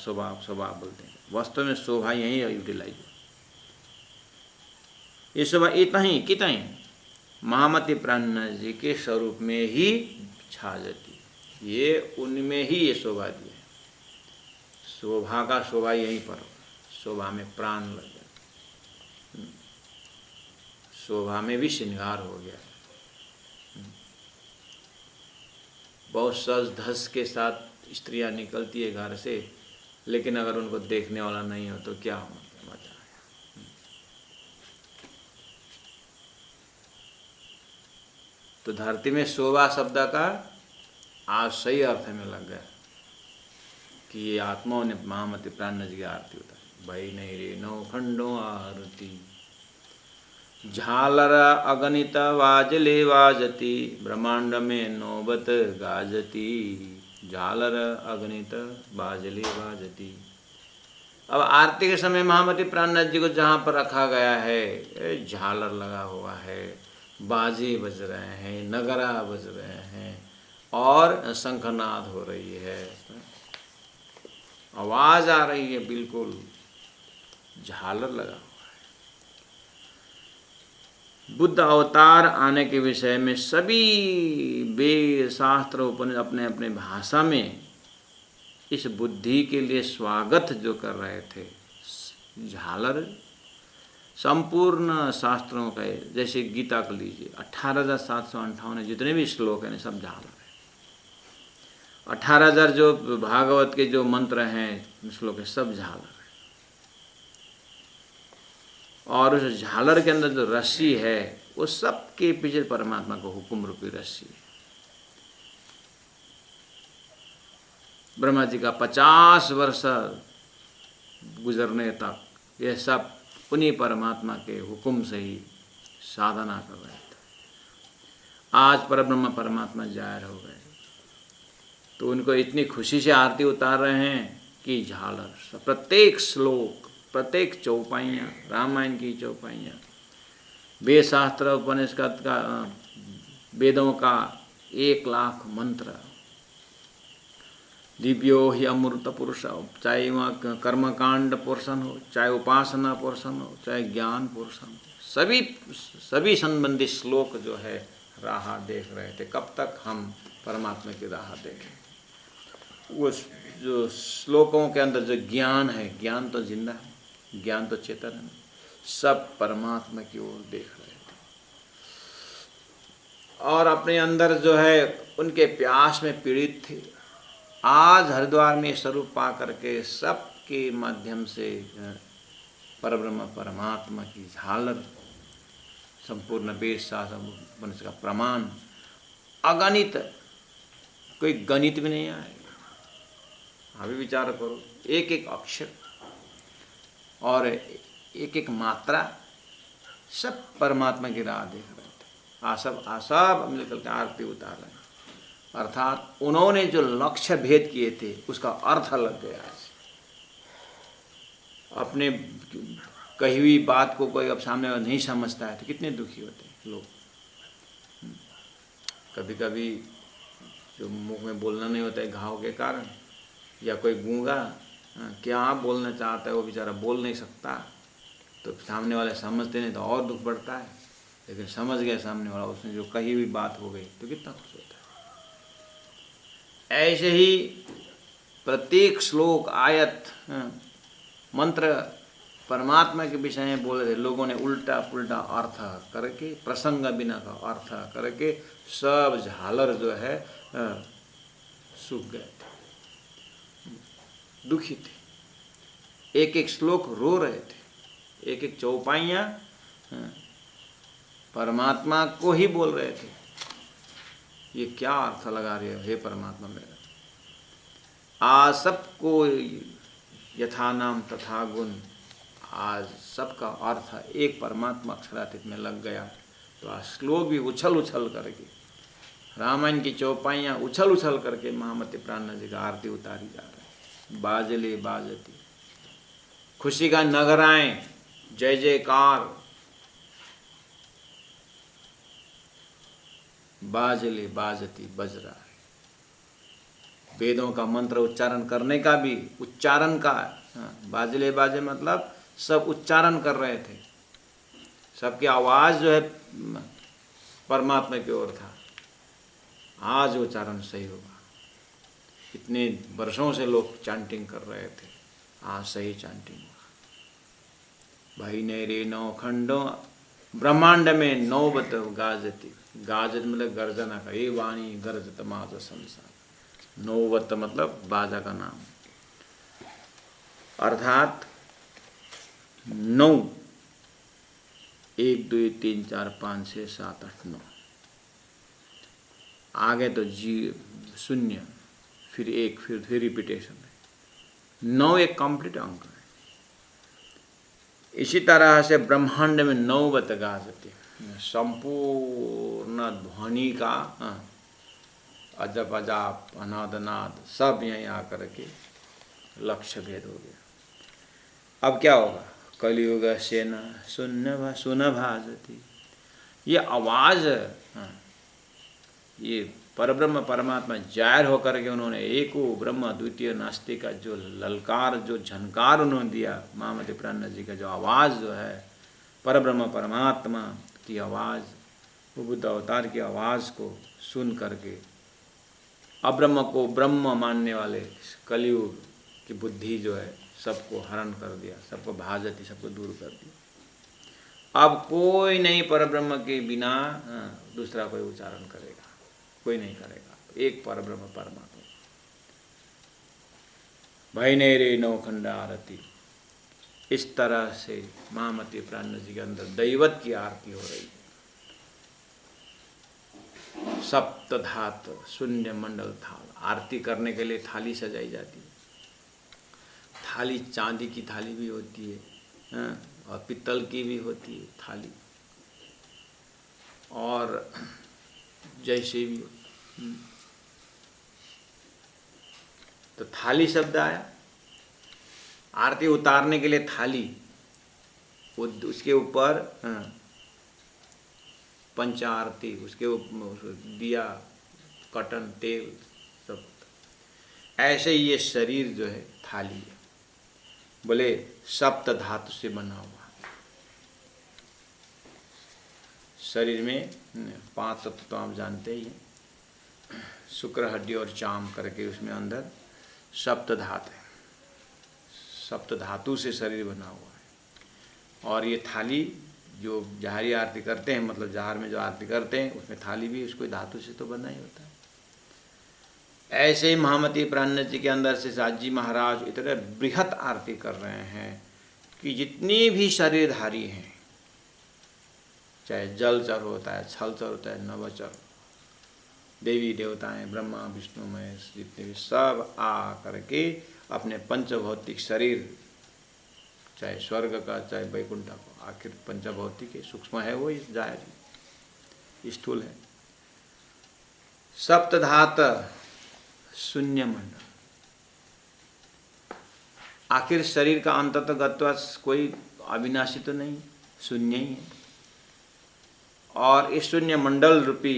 स्वभाव स्वभाव बोलते हैं, वास्तव में शोभा यही यूटिलाइज है। ये शोभा इतना ही कितना ही महामती प्राणनाथ जी के स्वरूप में ही छा जाती है, ये उनमें ही ये शोभा दी है। शोभा का शोभा यहीं पर, शोभा में प्राण लग गया, शोभा में भी श्रृंगार हो गया। बहुत सज धज के साथ स्त्रियां निकलती है घर से, लेकिन अगर उनको देखने वाला नहीं हो तो क्या मजा है। तो धरती में शोभा शब्द का आज सही अर्थ में लग गया कि ये आत्माओं ने महामती प्राणनाथ जी की आरती उतारी। भाई नहीं रे नौ खंडों आरती, झालर अगणित वाजले वाजती, ब्रह्मांड में नौबत गाजती, झालर अगणित बाजले बाजती। अब आरती के समय महामती प्राणनाथ जी को जहाँ पर रखा गया है, झालर लगा हुआ है, बाजे बज रहे हैं, नगरा बज रहे हैं और शंखनाद हो रही है, आवाज आ रही है, बिल्कुल झालर लगा। बुद्ध अवतार आने के विषय में सभी वेद शास्त्र उपनिषद अपने अपने भाषा में इस बुद्धि के लिए स्वागत जो कर रहे थे, झालर संपूर्ण शास्त्रों का, जैसे गीता को लीजिए 18,758 जितने भी श्लोक हैं सब झालर है। 18,000 जो भागवत के जो मंत्र हैं श्लोक है सब झालर है। और उस झालर के अंदर जो रस्सी है वो सबके पीछे परमात्मा को हुक्म रूपी रस्सी है। ब्रह्मा जी का 50 वर्ष गुजरने तक यह सब उन्हीं परमात्मा के हुक्म से ही साधना कर रहे थे। आज परब्रह्म परमात्मा जाहिर हो गए तो उनको इतनी खुशी से आरती उतार रहे हैं कि झालर प्रत्येक श्लोक, प्रत्येक चौपाइयाँ, रामायण की चौपाइयाँ, वेद शास्त्र उपनिषद का, वेदों का 1,00,000 मंत्र, दिव्यो ही अमृत पुरुष, चाहे वहाँ कर्मकांड पोर्शन हो, चाहे उपासना पोर्शन हो, चाहे ज्ञान पोर्शन हो, सभी संबंधित श्लोक जो है राह देख रहे थे। कब तक हम परमात्मा की राह देखें? वो जो श्लोकों के अंदर जो ज्ञान है, ज्ञान तो जिंदा है, ज्ञान तो चेतन है, सब परमात्मा की ओर देख रहे थे और अपने अंदर जो है उनके प्यास में पीड़ित थे। आज हरिद्वार में स्वरूप पा करके सबके माध्यम से परब्रह्म परमात्मा की झालर, संपूर्ण वेद शास्त्र का प्रमाण अगणित, कोई गणित भी नहीं आएगा। अभी विचार करो, एक एक अक्षर और एक एक मात्रा, सब परमात्मा की राह देख रहे थे। सब मिलकर के आरती उतार रहे हैं। अर्थात उन्होंने जो लक्ष्य भेद किए थे उसका अर्थ लग गया। अपने कही हुई बात को कोई अब सामने नहीं समझता है तो कितने दुखी होते हैं लोग। कभी कभी जो मुंह में बोलना नहीं होता है घाव के कारण, या कोई गूंगा क्या बोलना चाहता है वो बेचारा बोल नहीं सकता, तो सामने वाले समझते नहीं तो और दुख बढ़ता है। लेकिन समझ गया सामने वाला, उसने जो कही हुई बात हो गई तो कितना खुश होता है। ऐसे ही प्रत्येक श्लोक, आयत, मंत्र परमात्मा के विषय में बोल रहे, लोगों ने उल्टा पुल्टा अर्थ करके, प्रसंग बिना का अर्थ करके सब झालर जो है सूख गए थे, दुखी थे। एक एक श्लोक रो रहे थे, एक एक चौपाइयाँ परमात्मा को ही बोल रहे थे। ये क्या अर्थ लगा रहे हो हे परमात्मा मेरा। आज सबको यथा नाम तथा गुण, आज सबका अर्थ एक परमात्मा अक्षरातीत में लग गया। तो आज श्लोक भी उछल उछल करके, रामायण की चौपाइयाँ उछल उछल करके महामती प्राणनाथ जी का आरती उतारी जा रही है। बाजले बाजती, खुशी का नगराएं, जय जयकार, बाजले बाजती बज रहा है। वेदों का मंत्र उच्चारण करने का भी उच्चारण का, बाजले बाजे मतलब सब उच्चारण कर रहे थे, सबकी आवाज़ जो है परमात्मा की ओर था। आज उच्चारण सही होगा। इतने वर्षों से लोग चांटिंग कर रहे थे, आज सही चांटिंग हुआ। भाई ने रे नौ खंडों ब्रह्मांड में नौबत गाजती, गाजत मतलब गर्जना का, ये वाणी गर्जत माज संसार। नौबत मतलब बाजा का नाम, अर्थात 9, 1 2 3 4 5 6 7 8 9, आगे तो 0 फिर 1 फिर रिपीटेशन है। 9 एक कंप्लीट अंक है। इसी तरह से ब्रह्मांड में 9 गाजती, संपूर्ण ध्वनि का अजब अजाप अनाद अनाद सब यहीं आकर के लक्ष्य भेद हो गया। अब क्या होगा? कलियुग से न सुन भाजती, ये आवाज़, ये परब्रह्म परमात्मा जाहिर होकर के उन्होंने एको ब्रह्म द्वितीय नास्ति का जो ललकार, जो झनकार उन्होंने दिया, महामती प्राण जी का जो आवाज़ जो है, परब्रह्म परमात्मा की आवाज़, वो बुद्ध अवतार की आवाज़ को सुन करके अब्रह्म को ब्रह्म मानने वाले कलियुग की बुद्धि जो है सबको हरण कर दिया, सबको भाजती, सबको दूर कर दिया। अब कोई नहीं परब्रह्म के बिना दूसरा कोई उच्चारण करेगा, कोई नहीं करेगा, एक परब्रह्म परमात्मा। भाई ने रे नौखंड आरती, इस तरह से महामती प्राण जी के अंदर दैवत की आरती हो रही है। सप्तधात शून्य मंडल थाल, आरती करने के लिए थाली सजाई जाती है। थाली चांदी की थाली भी होती है, और पित्तल की भी होती है थाली, और जैसे भी। तो थाली शब्द आया, आरती उतारने के लिए थाली, उसके ऊपर पंचारती, उसके ऊपर दिया, कटन, तेल सब। ऐसे ही ये शरीर जो है थाली है, बोले सप्त धातु से बना हुआ। शरीर में 5 तत्व तो आप जानते ही हैं, शुक्र हड्डी और चाम करके उसमें अंदर सप्त धातु है, सप्त धातु से शरीर बना हुआ है। और ये थाली जो जहारी आरती करते हैं, मतलब जहार में जो आरती करते हैं उसमें थाली भी उसको धातु से तो बना ही होता है। ऐसे ही महामती प्राण जी के अंदर से साज जी महाराज इतने बृहत आरती कर रहे हैं कि जितनी भी शरीरधारी हैं, चाहे जलचर होता है, छलचर होता है, नवचर, देवी देवताएं, ब्रह्मा विष्णु महेश, जितने भी सब आ करके अपने पंचभौतिक शरीर, चाहे स्वर्ग का चाहे वैकुंठ का, आखिर पंचभौतिक है, सूक्ष्म है वो, जाहिर स्थूल है। सप्तधात शून्य मंडल, आखिर शरीर का अंततः कोई अविनाशी तो नहीं, शून्य ही है। और इस शून्य मंडल रूपी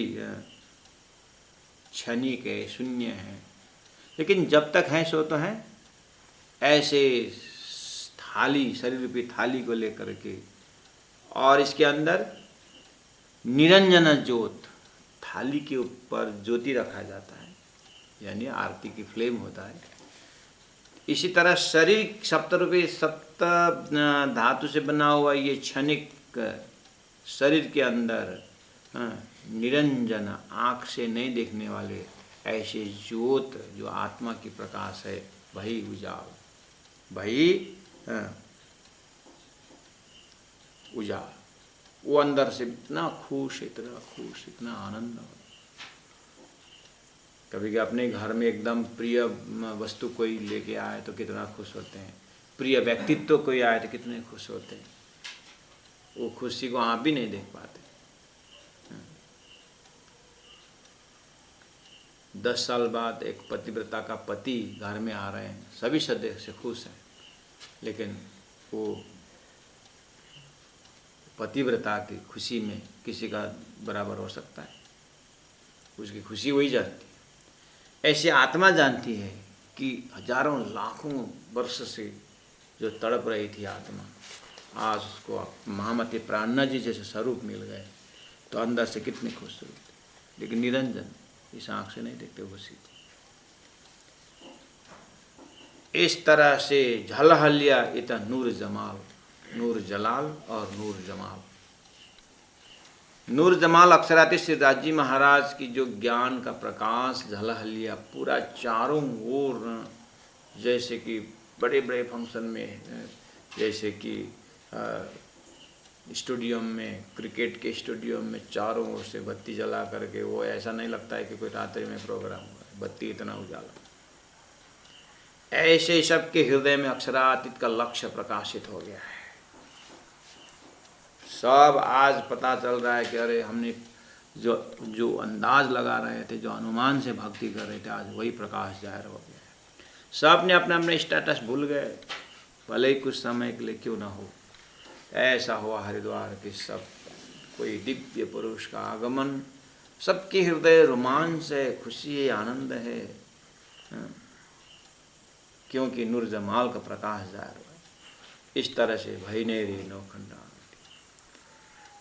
क्षणिक है, शून्य है, लेकिन जब तक है सो तो है। ऐसे थाली, शरीर रूपी थाली को लेकर के, और इसके अंदर निरंजन ज्योत, थाली के ऊपर ज्योति रखा जाता है, यानी आरती की फ्लेम होता है। इसी तरह शरीर सप्तरूपी सप्त धातु से बना हुआ ये क्षणिक शरीर के अंदर निरंजन, आँख से नहीं देखने वाले ऐसे ज्योत जो आत्मा की प्रकाश है, वही उजाड़, वही उजाड़, वो अंदर से इतना खुश, इतना खुश, इतना आनंद। कभी अपने घर में एकदम प्रिय वस्तु कोई लेके आए तो कितना खुश होते हैं, प्रिय व्यक्तित्व कोई आए तो कितने खुश होते हैं। वो खुशी को आप भी नहीं देख पाते। 10 साल बाद एक पतिव्रता का पति घर में आ रहे हैं, सभी सदस्य खुश हैं, लेकिन वो पतिव्रता की खुशी में किसी का बराबर हो सकता है? उसकी खुशी वही जाती है। ऐसी आत्मा जानती है कि हजारों लाखों वर्ष से जो तड़प रही थी आत्मा, आज उसको महामती प्राणना जी जैसे स्वरूप मिल गए तो अंदर से कितनी खुश हुई। लेकिन निरंजन इस आँख से नहीं देखते वो सीधी। इस तरह से झलहलिया इतना नूर जमाल, नूर जलाल और नूर जमाल। नूर जमाल अक्षराती श्री राजी महाराज की जो ज्ञान का प्रकाश झलहलिया पूरा चारों ओर, जैसे कि बड़े बड़े फंक्शन में, जैसे कि स्टेडियम में, क्रिकेट के स्टेडियम में चारों ओर से बत्ती जला करके, वो ऐसा नहीं लगता है कि कोई रात्रि में प्रोग्राम हुआ है, बत्ती इतना उजाला। ऐसे सबके हृदय में अक्षरातीत का लक्ष्य प्रकाशित हो गया है। सब आज पता चल रहा है कि अरे हमने जो अंदाज लगा रहे थे, जो अनुमान से भक्ति कर रहे थे, आज वही प्रकाश जाहिर हो गया है। सब ने अपने अपने स्टेटस भूल गए, भले ही कुछ समय के लिए क्यों ना हो। ऐसा हुआ हरिद्वार के सब कोई दिव्य पुरुष का आगमन, सबके हृदय रोमांच है, खुशी है, आनंद है, क्योंकि नूर जमाल का प्रकाश जाहिर हुआ। इस तरह से भयनेरी नौखंडा।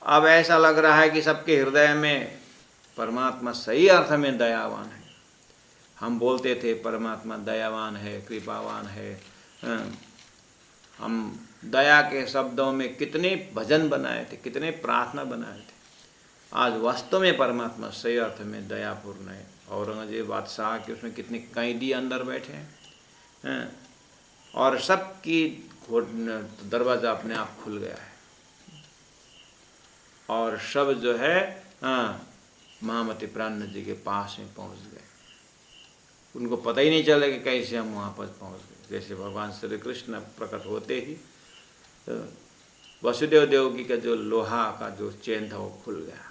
अब ऐसा लग रहा है कि सबके हृदय में परमात्मा सही अर्थ में दयावान है। हम बोलते थे परमात्मा दयावान है, कृपावान है, हम दया के शब्दों में कितने भजन बनाए थे, कितने प्रार्थना बनाए थे। आज वास्तव में परमात्मा सही अर्थ में दयापूर्ण है। औरंगजेब बादशाह के उसमें कितने कैदी अंदर बैठे हैं, और सबकी दरवाज़ा अपने आप खुल गया है, और सब जो है महामती प्राणनाथ जी के पास में पहुंच गए। उनको पता ही नहीं चला कि कैसे हम वहाँ पर पहुँच गए। जैसे भगवान श्री कृष्ण प्रकट होते ही वसुदेव देवकी का जो लोहा का जो चेन था वो खुल गया।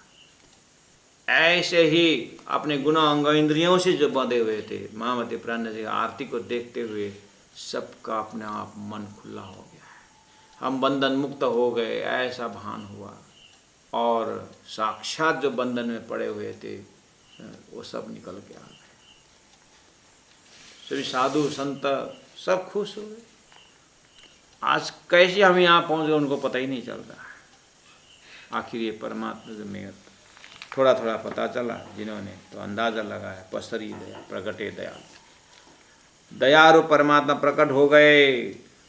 ऐसे ही अपने गुण अंग इंद्रियों से जो बंधे हुए थे, महामती प्राणनाथ जी आरती को देखते हुए सबका अपने आप मन खुला हो गया है। हम बंधन मुक्त हो गए, ऐसा भान हुआ, और साक्षात जो बंधन में पड़े हुए थे वो सब निकल के आ गए। सभी साधु संत सब खुश हो गए। आज कैसे हम यहाँ पहुँच गए उनको पता ही नहीं चल रहा है। आखिर ये परमात्मा जो मेहर थोड़ा थोड़ा पता चला, जिन्होंने तो अंदाज़ा लगाया, पसरी दया प्रगटे दयाल। दयालु परमात्मा प्रकट हो गए,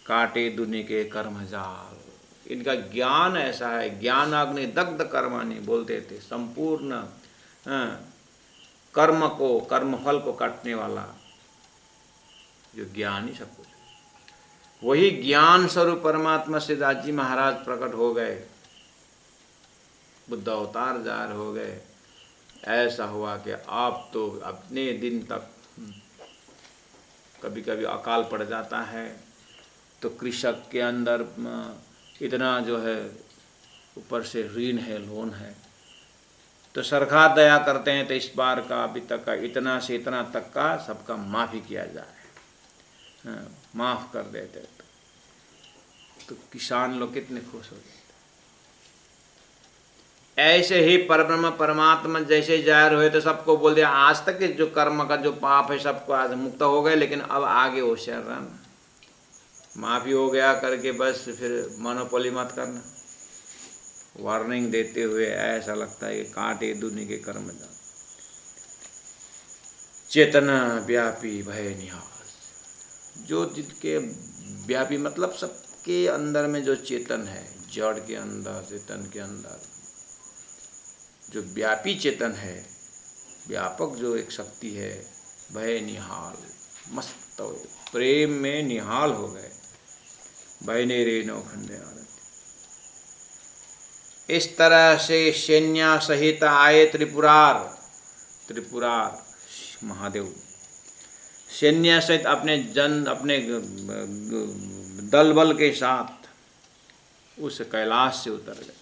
काटे दुनिया के कर्म जाल। इनका ज्ञान ऐसा है, ज्ञान अग्नि दग्ध कर्माणि बोलते थे। संपूर्ण कर्म को, कर्मफल को काटने वाला जो ज्ञान ही सब कुछ, वही ज्ञान स्वरूप परमात्मा श्री दासजी महाराज प्रकट हो गए, बुद्ध अवतार जाहिर हो गए। ऐसा हुआ कि आप तो अपने दिन तक, कभी कभी अकाल पड़ जाता है तो कृषक के अंदर इतना जो है ऊपर से ऋण है, लोन है, तो सरकार दया करते हैं तो इस बार का अभी तक का इतना से इतना तक का सबका माफ़ी किया जाए, माफ़ कर देते तो किसान लोग कितने खुश हो जाते। ऐसे ही परब्रह्म परमात्मा जैसे जाहिर हुए तो सबको बोल दिया आज तक जो कर्म का जो पाप है सबको आज मुक्त हो गए, लेकिन अब आगे होशियार रहना, माफ़ी हो गया करके बस फिर मोनोपोली मत करना। वार्निंग देते हुए ऐसा लगता है कि काटे दुनिया के कर्म जान, चेतना व्यापी भय निहाल। जो जिनके व्यापी मतलब सबके अंदर में जो चेतन है, जड़ के अंदर, चेतन के अंदर जो व्यापी चेतन है, व्यापक जो एक शक्ति है, भय निहाल, मस्त हो, प्रेम में निहाल हो गए। भय ने रे नौखंडे आरती। इस तरह से सैन्या सहित आए त्रिपुरार, त्रिपुरार महादेव सैन्य सहित अपने अपने दल बल के साथ उस कैलाश से उतर गए।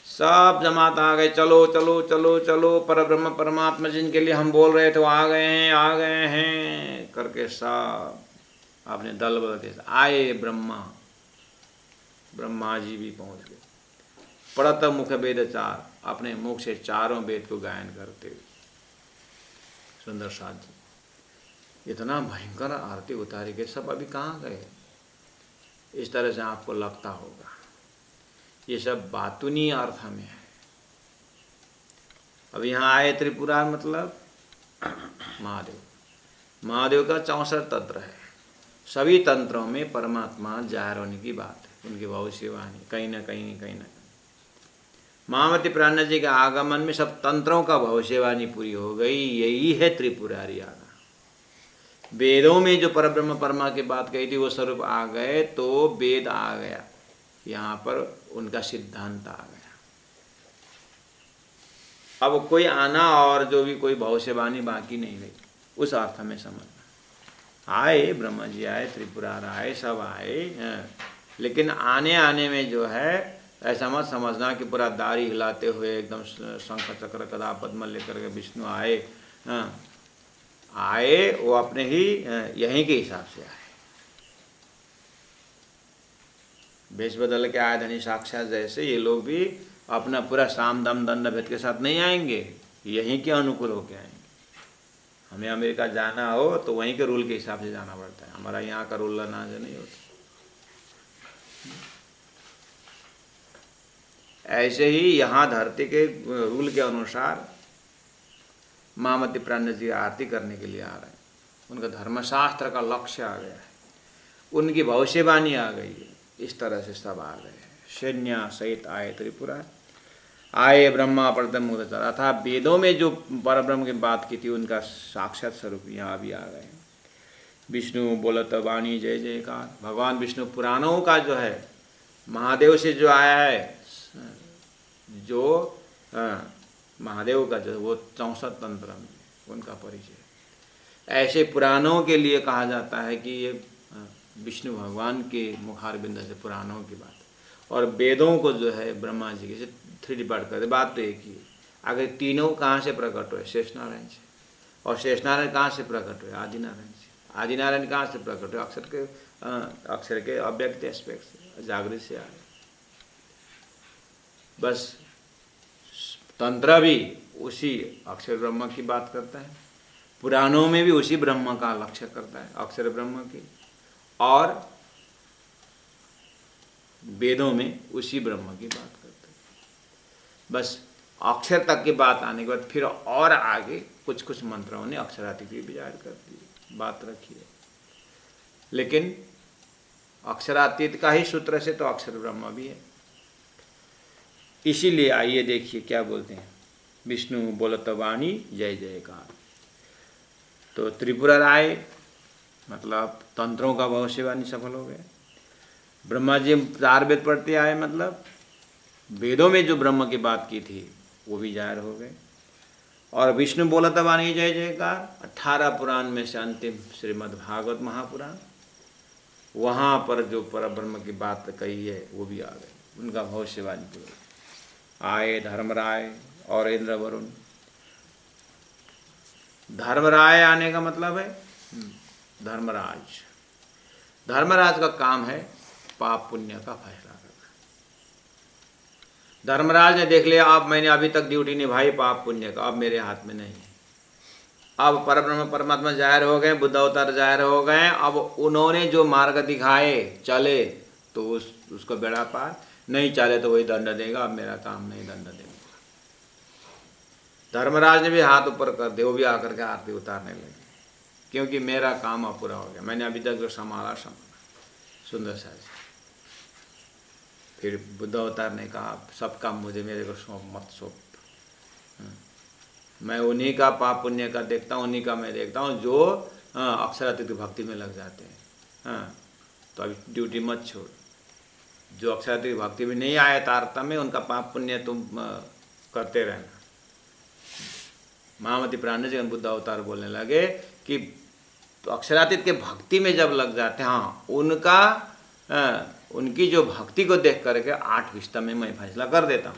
सब जमात आ गए, चलो चलो चलो चलो, परब्रह्म परमात्मा जिनके लिए हम बोल रहे थे वो आ गए हैं करके सब अपने दल बल के साथ आए। ब्रह्मा जी भी पहुँच गए। पढ़त मुख वेद चार, अपने मुख से चारों वेद को गायन करते हुए सुंदर साथ जी, इतना भयंकर आरती उतारी गई, सब अभी कहाँ गए? इस तरह से आपको लगता होगा। ये सब बातूनी अर्थ में है। अब यहाँ आए त्रिपुरा मतलब महादेव, महादेव का 64 तंत्र है। सभी तंत्रों में परमात्मा जाहिर होने की बात है, उनकी भविष्यवाणी कहीं ना कहीं। महामती प्राण जी के आगमन में सब तंत्रों का भविष्यवाणी पूरी हो गई। यही है त्रिपुरारी आना। वेदों में जो परब्रह्म परमा की बात कही थी वो स्वरूप आ गए तो वेद आ गया, यहाँ पर उनका सिद्धांत आ गया। अब कोई आना और जो भी कोई भविष्यवाणी बाकी नहीं रही, उस अर्थ में समझना। आए ब्रह्मा जी आए, त्रिपुरार आए, सब आए, लेकिन आने में जो है ऐसा मत समझना कि पूरा दाढ़ी हिलाते हुए एकदम शंख चक्र गदा पद्म लेकर के विष्णु आए। आए वो अपने ही यहीं के हिसाब से आए, वेश बदल के आए धनी साक्षात। जैसे ये लोग भी अपना पूरा साम दम दंड भेद के साथ नहीं आएंगे, यहीं के अनुकूल होके आएंगे। हमें अमेरिका जाना हो तो वहीं के रूल के हिसाब से जाना पड़ता है, हमारा यहाँ का रूल अनाज नहीं होता। ऐसे ही यहाँ धरती के रूल के अनुसार महामती प्राण जी आरती करने के लिए आ रहे हैं। उनका धर्मशास्त्र का लक्ष्य आ गया है, उनकी भविष्यवाणी आ गई है। इस तरह से सब आ गए हैं। सैन्य सहित आए त्रिपुरा, आए ब्रह्मा प्रथम मुदचर, अर्थात वेदों में जो परब्रह्म की बात की थी उनका साक्षात स्वरूप यहाँ भी आ गए हैं। विष्णु बोलत वाणी जय जयकार। भगवान विष्णु पुराणों का जो है महादेव से जो आया है, जो महादेव का जो वो 64 तंत्र में उनका परिचय। ऐसे पुराणों के लिए कहा जाता है कि ये विष्णु भगवान के मुखारबिंद से पुराणों की बात, और वेदों को जो है ब्रह्मा जी के 3 डिवाइड करते। बात तो एक ही है। अगर तीनों कहाँ से प्रकट हुए? शेषनारायण से। और शेषनारायण कहाँ से प्रकट हुए? आदिनारायण से। आदिनारायण कहाँ से प्रकट हुए? अक्षर के अव्यक्त एस्पेक्ट से, जागृत से आए। बस तंत्र भी उसी अक्षर ब्रह्म की बात करता है, पुराणों में भी उसी ब्रह्म का लक्ष्य करता है, अक्षर ब्रह्म की, और वेदों में उसी ब्रह्म की बात करता है। बस अक्षर तक की बात आने के बाद फिर और आगे कुछ कुछ मंत्रों ने अक्षरातीत भी विचार कर दी, बात रखी है। लेकिन अक्षरातीत का ही सूत्र से तो अक्षर ब्रह्म भी है। इसीलिए आइए देखिए क्या बोलते हैं, विष्णु बोलत वाणी जय जयकार। तो त्रिपुरा राय मतलब तंत्रों का भविष्यवाणी सफल हो गया। ब्रह्मा जी 4 वेद पढ़ते आए, मतलब वेदों में जो ब्रह्म की बात की थी वो भी जाहिर हो गए। और विष्णु बोलत वाणी जय जयकार 18 पुराण में से अंतिम श्रीमद् भागवत महापुराण, वहाँ पर जो परब्रह्म की बात कही है वो भी आ गए, उनका भविष्यवाणी पूरा। आए धर्मराय और इंद्र वरुण। धर्मराय आने का मतलब है धर्मराज। धर्मराज का काम है पाप पुण्य का फैसला करना। धर्मराज ने देख लिया, अब मैंने अभी तक ड्यूटी निभाई पाप पुण्य का, अब मेरे हाथ में नहीं है। अब परब्रह्म परमात्मा जाहिर हो गए, बुद्ध अवतार जाहिर हो गए। अब उन्होंने जो मार्ग दिखाए चले तो उसको बेड़ा पार, नहीं चले तो वही दंड देगा। अब मेरा काम नहीं दंड देगा। धर्मराज ने भी हाथ ऊपर कर दिया, वो भी आकर के आरती उतारने लगे, क्योंकि मेरा काम अब पूरा हो गया, मैंने अभी तक जो संभाला। सुंदर सा। फिर बुद्ध अवतार ने कहा सब काम मुझे, मेरे को सौंप मत सौंप, मैं उन्हीं का पाप पुण्य का देखता हूँ, उन्हीं का मैं देखता हूँ जो अक्षरातीत भक्ति में लग जाते हैं। तो अभी ड्यूटी मत छोड़। जो अक्षरातीत भक्ति में नहीं आए तारतम्य में, उनका पाप पुण्य तुम करते रहना। महामती प्राण जी बुद्ध अवतार बोलने लगे कि तो अक्षरातीत के भक्ति में जब लग जाते हैं, हाँ उनकी जो भक्ति को देख करके 8 विस्ता में मैं फैसला कर देता हूँ।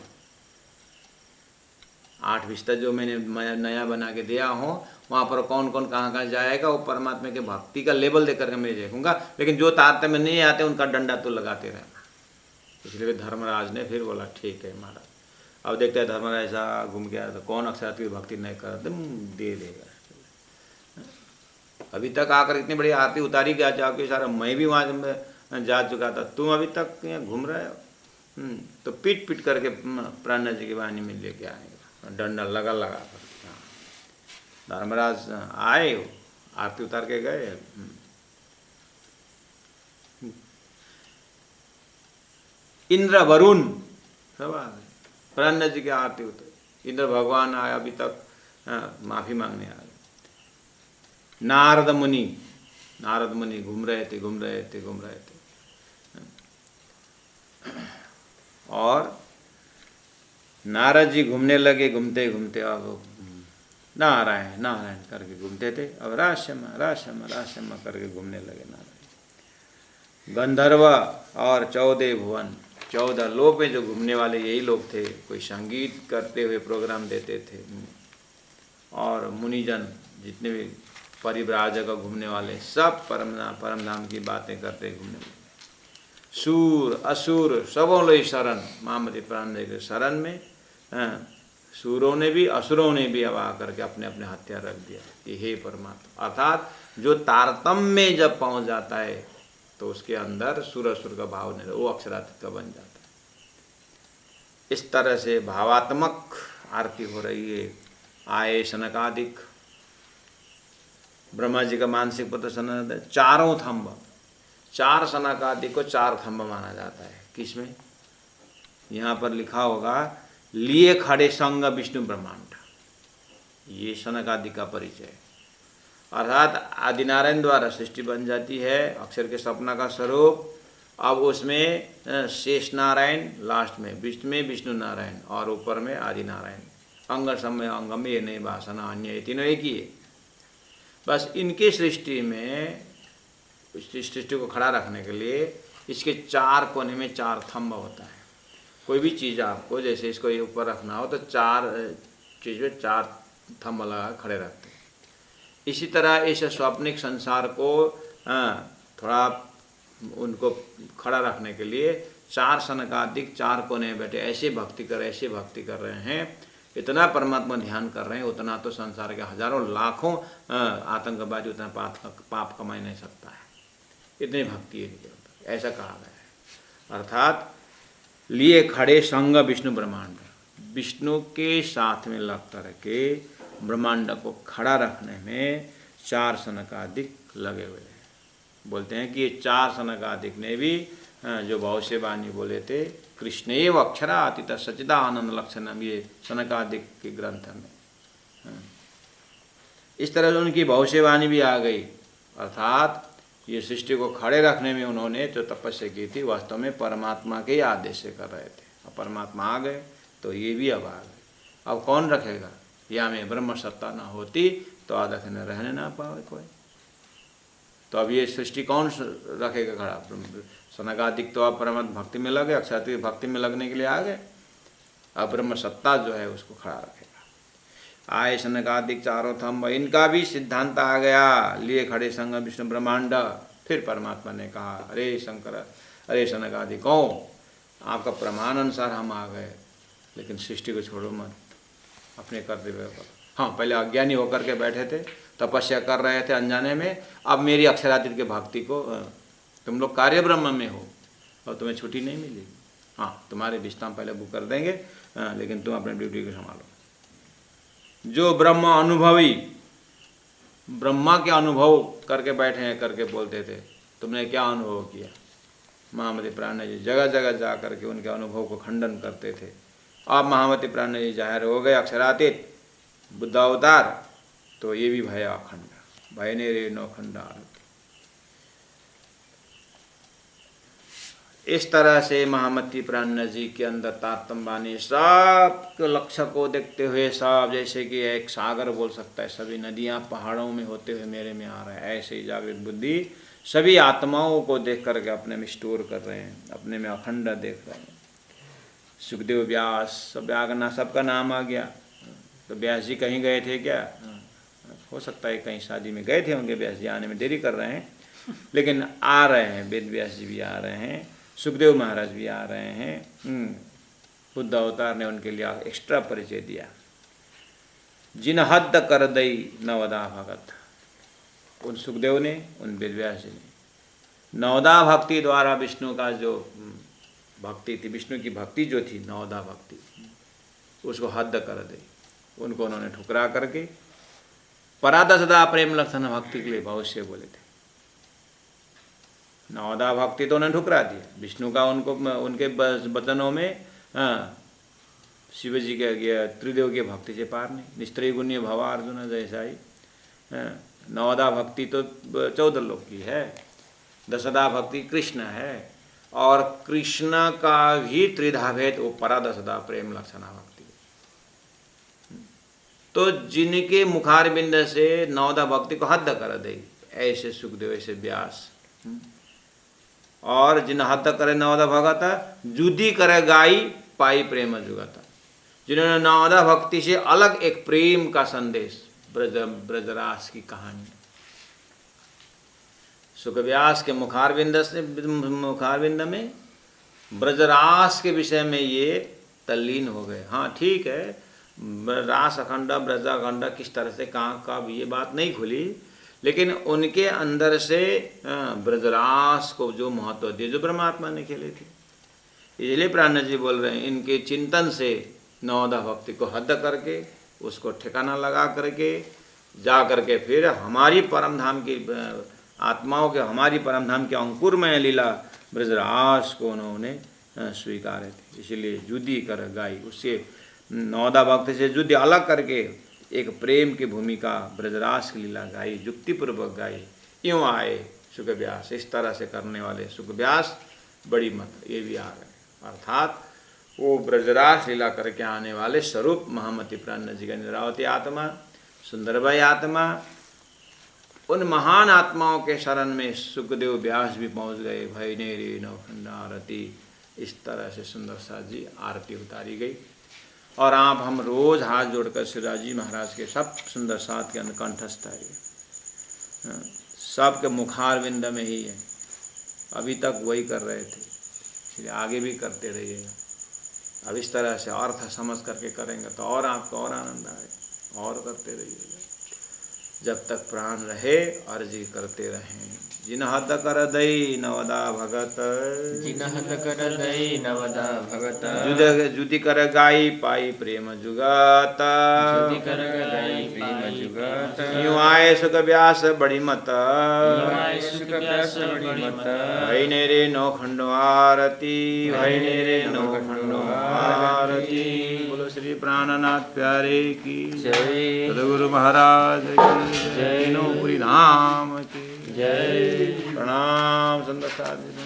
8 विस्ता जो मैंने नया बना के दिया हूँ, वहाँ पर कौन कौन कहाँ कहाँ जाएगा वो परमात्मा के भक्ति का लेवल दे करके मैं देखूंगा। लेकिन जो तारतम्य में नहीं आते उनका डंडा तो लगाते रहना। इसलिए धर्मराज ने फिर बोला ठीक है महाराज। अब देखते हैं धर्मराज ऐसा घूम गया तो कौन अक्षरातीत भक्ति नहीं कर दे देगा। अभी तक आकर इतनी बड़ी आरती उतारी क्या जाओगे सारा, मैं भी वहाँ जा चुका था, तुम अभी तक यहाँ घूम रहे हो। तो पीट पीट करके प्राणनाथ जी की वाणी में लेके आएगा, डंडा लगा लगा कर। धर्मराज आए, आरती उतार के गए। इंद्र वरुण सब आ गए, प्राणनाथ जी की आरती उतारी। इंद्र भगवान आए, अभी तक माफी मांगने आ गए। नारद मुनि घूम रहे थे। और नारद जी घूमने लगे, घूमते अब नारायण करके घूमते थे। अब राशम करके घूमने लगे नारायण। गंधर्व और 14 भुवन, 14 लोक में जो घूमने वाले यही लोग थे। कोई संगीत करते हुए प्रोग्राम देते थे, और मुनिजन जितने भी परिव्राजक घूमने वाले सब परम धाम की बातें करते घूमने लगे। सूर असुर सबों लोग शरण, महामती प्राणनाथ के शरण में सूरों ने भी असुरों ने भी अब आकर के अपने अपने हथियार रख दिया कि हे परमात्मा। अर्थात जो तारतम्य में जब पहुंच जाता है तो उसके अंदर सुर असुर का भाव नहीं, वो अक्षरातीत का बन जाता है। इस तरह से भावात्मक आरती हो रही है। आए सनकादिक, ब्रह्मा जी का मानसिक प्रदर्शन, चारों थंब, 4 सनकादिक को 4 थंब माना जाता है। किसमें? यहाँ पर लिखा होगा लिए खड़े संग विष्णु ब्रह्मांड, ये सनकादिक का परिचय। अर्थात आदिनारायण द्वारा सृष्टि बन जाती है, अक्षर के सपना का स्वरूप। अब उसमें शेष नारायण लास्ट में, विष्णु नारायण, और ऊपर में आदि नारायण। अंग समय अंगम ये नहीं भाषण अन्य, ये तीनों एक ही है। बस इनकी सृष्टि में, सृष्टि को खड़ा रखने के लिए इसके 4 कोने में 4 थंब होता है। कोई भी चीज़ आपको, जैसे इसको ये ऊपर रखना हो तो 4 चीज़ में 4 थंब लगा खड़े रखते हैं। इसी तरह इस स्वाप्निक संसार को थोड़ा उनको खड़ा रखने के लिए 4 सनकादिक 4 कोने बैठे ऐसे भक्ति कर रहे हैं, इतना परमात्मा ध्यान कर रहे हैं, उतना तो संसार के हजारों लाखों आतंकवादी उतना पाप कमा नहीं सकता है, इतनी भक्ति है इनके अंदर, ऐसा कहा गया है। अर्थात लिए खड़े संग विष्णु ब्रह्मांड, विष्णु के साथ में लग करके ब्रह्मांड को खड़ा रखने में 4 सनकादिक लगे हुए हैं। बोलते हैं कि ये 4 सनकादिक ने भी जो भविष्यवाणी बोले थे, कृष्णेव अक्षरातीत सच्चिदानंद लक्षणम, ये सनकादिक के ग्रंथ में इस तरह से उनकी भविष्यवाणी भी आ गई। अर्थात ये सृष्टि को खड़े रखने में उन्होंने जो तपस्या की थी, वास्तव में परमात्मा के आदेश से कर रहे थे। अब परमात्मा आ गए तो ये भी अब आ गए। अब कौन रखेगा? या में ब्रह्म सत्ता ना होती तो आदक ने रहने ना पावे कोई। तो अब ये सृष्टि कौन रखेगा खड़ा? सनकादिक तो अब परमात्मा भक्ति में लगे, अक्षरातीत भक्ति में लगने के लिए आ गए। अब ब्रह्म सत्ता जो है उसको खड़ा रखेगा। आए सनकादिक 4 थंब, इनका भी सिद्धांत आ गया। लिए खड़े संग विष्णु ब्रह्मांड। फिर परमात्मा ने कहा, अरे शंकर, अरे सनकादिकों, आपका प्रमाण अनुसार हम आ गए, लेकिन सृष्टि को छोड़ो मत, अपने कर्तव्य पर। हाँ, पहले अज्ञानी होकर के बैठे थे, तपस्या कर रहे थे अनजाने में। अब मेरी अक्षरातीत के भक्ति को, तुम लोग कार्य ब्रह्म में हो और तुम्हें छुट्टी नहीं मिलेगी। हाँ, तुम्हारे विश्राम पहले बुक कर देंगे, लेकिन तुम अपने ड्यूटी को संभालो। जो ब्रह्म अनुभवी, ब्रह्मा के अनुभव करके बैठे हैं, करके बोलते थे, तुमने क्या अनुभव किया? महामती प्राणनाथ जी जगह जगह जा करके उनके अनुभव को खंडन करते थे। अब महामती प्राणनाथ जी जाहिर हो गए अक्षरातीत, बुद्ध अवतार, तो ये भी भय अखंड, भय ने रे नो खंडा। इस तरह से महामती प्राणनाथ जी के अंदर तारतम्य वाणी सब लक्ष्य को देखते हुए, सब जैसे कि एक सागर बोल सकता है, सभी नदियां पहाड़ों में होते हुए मेरे में आ रहा है, ऐसे ही जागृत बुद्धि सभी आत्माओं को देख करके अपने में स्टोर कर रहे हैं, अपने में अखंड देख रहे हैं। सुखदेव, व्यास, सब व्यागना, सबका नाम आ गया। तो व्यास जी कहीं गए थे क्या? हो सकता है कहीं शादी में गए थे होंगे, व्यास जी आने में देरी कर रहे हैं, लेकिन आ रहे हैं। वेद व्यास जी भी आ रहे हैं, सुखदेव महाराज भी आ रहे हैं। बुद्ध अवतार ने उनके लिए एक्स्ट्रा परिचय दिया। जिन हद कर दई नवदा भगत, उन सुखदेव ने, उन वेदव्यास जी ने। नवदा भक्ति द्वारा विष्णु का जो भक्ति थी, विष्णु की भक्ति जो थी नवदा भक्ति, उसको हद कर दी। उनको उन्होंने ठुकरा करके परादसदा प्रेम लक्षण भक्ति के लिए भविष्य बोले थे। नवदा भक्ति तो उन्होंने ठुकरा दिया, विष्णु का उनको उनके वचनों में शिव जी के त्रिदेव की भक्ति से पार नहीं। निस्त्री गुण्य भवा अर्जुन जैसा ही नवदा भक्ति तो 14 लोक की है, दशदा भक्ति कृष्ण है, और कृष्ण का ही त्रिधा भेद वो परादसदा प्रेम लक्षणा भक्ति। तो जिनके मुखारबिंद से नवदा भक्ति को हद कर दे, ऐसे सुखदेव, ऐसे व्यास। और जिन हद करे नवदा भगत, जुदी करे गाई पाई प्रेम जुगत। जिन्होंने नवदा भक्ति से अलग एक प्रेम का संदेश, ब्रजरास की कहानी, सुखव्यास के मुखारबिंद में ब्रजरास के विषय में ये तल्लीन हो गए। हाँ ठीक है, रास अखंड ब्रजाखंड किस तरह से कहाँ कब ये बात नहीं खुली, लेकिन उनके अंदर से ब्रजरास को जो महत्व दिए, जो परमात्मा ने खेले थे। इसलिए प्राण जी बोल रहे हैं, इनके चिंतन से नवदा भक्ति को हद करके, उसको ठिकाना लगा करके जा करके फिर हमारी परम धाम की आत्माओं के, हमारी परम धाम के अंकुर में लीला ब्रजरास को उन्होंने स्वीकारे थे। इसलिए जुदी कर गाई, उससे नवदा भक्ति से युद्ध अलग करके एक प्रेम की भूमिका ब्रजरास की लीला गाई, युक्तिपूर्वक गाई। यूँ आए सुखव्यास, इस तरह से करने वाले सुखव्यास बड़ी मत ये भी आ गए। अर्थात वो ब्रजरास लीला करके आने वाले स्वरूप महामति प्राण जी का निरावती आत्मा, सुंदरबाई आत्मा, उन महान आत्माओं के शरण में सुखदेव व्यास भी पहुँच गए। भय ने रे नवखंड आरती, इस तरह से सुंदर सा जी आरती उतारी गई। और आप हम रोज हाथ जोड़कर शिवराज जी महाराज के सब सुंदर साथ के कंठस्थ है, सबके मुखारविंद में ही है। अभी तक वही कर रहे थे, इसलिए आगे भी करते रहिएगा। अब इस तरह से अर्थ समझ करके करेंगे तो और आपको और आनंद आएगा, और करते रहिएगा जब तक प्राण रहे, अर्जी करते रहें। जिन हद कर दई नवदा भगत, जिन हद कर दई नवदा भगत, जुदी कर गाई पाई प्रेम जुगत, जुदी कर गाई प्रेम जुगत। यूँ आए सुख व्यास बड़ी मत, यूँ आए सुख व्यास बड़ी मत। भई ने रे नौखंड आरती, भई ने रे नौखंड आरती। बोलो श्री प्राणनाथ प्यारे की जय, सद्गुरु महाराज की जय, नौपुरी धाम की जय। प्रणाम संत साधु।